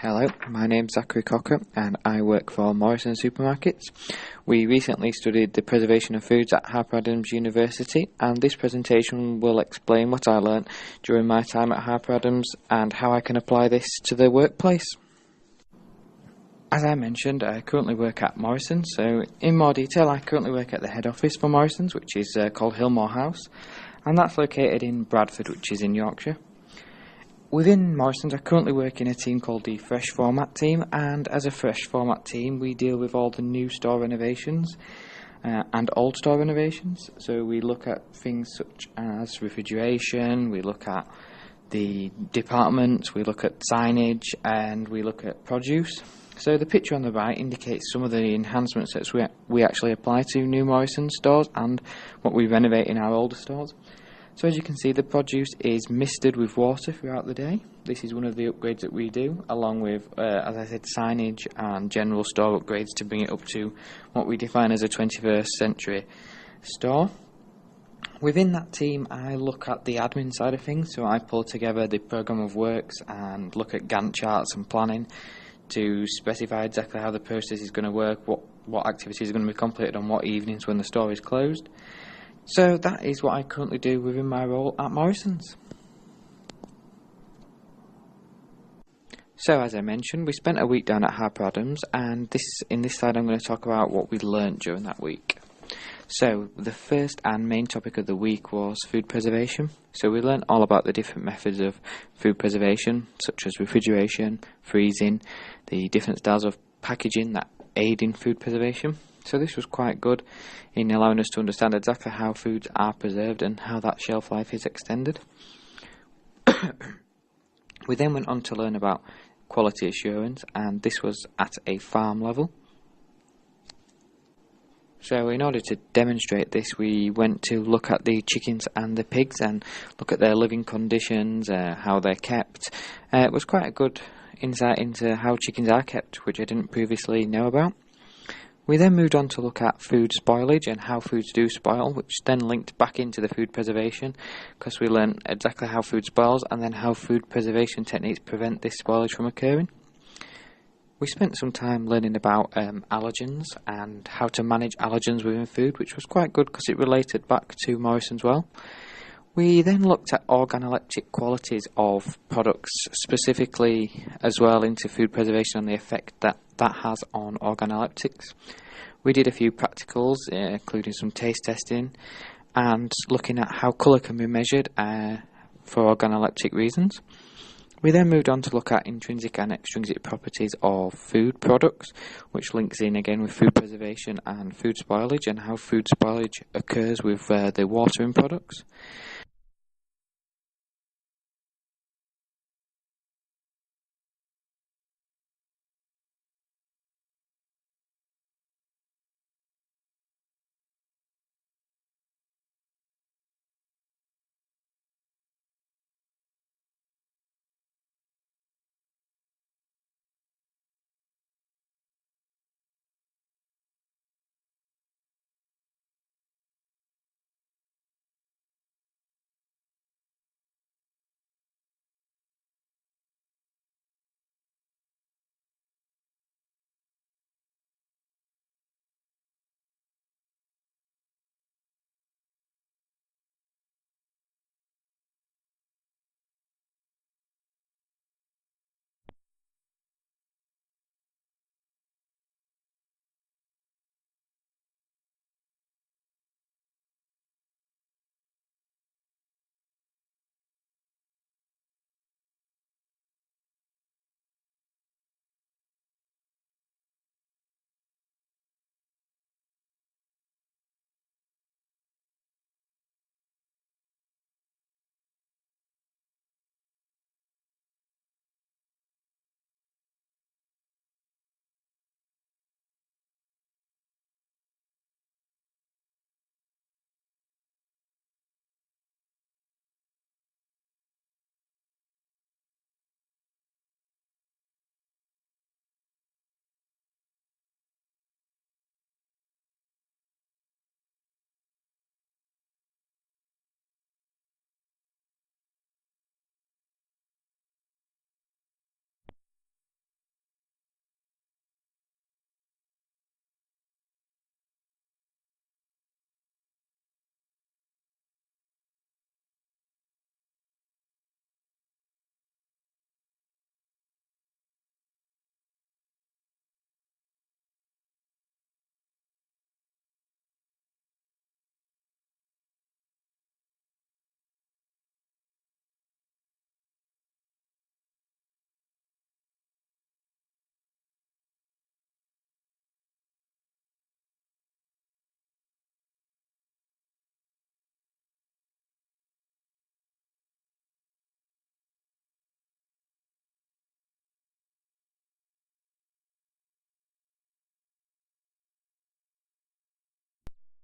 Hello, my name's Zachary Cocker and I work for Morrison Supermarkets. We recently studied the preservation of foods at Harper University, and this presentation will explain what I learnt during my time at Harper and how I can apply this to the workplace. As I mentioned, I currently work at Morrison, so in more detail I currently work at the head office for Morrison's, which is called Hillmore House, and that's located in Bradford, which is in Yorkshire. Within Morrison's, I currently work in a team called the Fresh Format team, and as a Fresh Format team we deal with all the new store renovations and old store renovations. So we look at things such as refrigeration, we look at the departments, we look at signage, and we look at produce. So the picture on the right indicates some of the enhancements that we actually apply to new Morrison stores and what we renovate in our older stores. So as you can see, the produce is misted with water throughout the day. This is one of the upgrades that we do, along with, as I said, signage and general store upgrades to bring it up to what we define as a 21st century store. Within that team, I look at the admin side of things, so I pull together the programme of works and look at Gantt charts and planning to specify exactly how the process is going to work, what activities are going to be completed on what evenings when the store is closed. So that is what I currently do within my role at Morrison's. So as I mentioned, we spent a week down at Harper and in this slide I'm going to talk about what we learnt during that week. So the first and main topic of the week was food preservation. So we learnt all about the different methods of food preservation, such as refrigeration, freezing, the different styles of packaging that aid in food preservation. So this was quite good in allowing us to understand exactly how foods are preserved and how that shelf life is extended. We then went on to learn about quality assurance, and this was at a farm level. So in order to demonstrate this, we went to look at the chickens and the pigs and look at their living conditions, how they're kept. It was quite a good insight into how chickens are kept, which I didn't previously know about. We then moved on to look at food spoilage and how foods do spoil, which then linked back into the food preservation, because we learned exactly how food spoils and then how food preservation techniques prevent this spoilage from occurring. We spent some time learning about allergens and how to manage allergens within food, which was quite good because it related back to Morrison's well. We then looked at organoleptic qualities of products, specifically as well into food preservation and the effect that has on organoleptics. We did a few practicals, including some taste testing and looking at how colour can be measured for organoleptic reasons. We then moved on to look at intrinsic and extrinsic properties of food products, which links in again with food preservation and food spoilage and how food spoilage occurs with the water in products.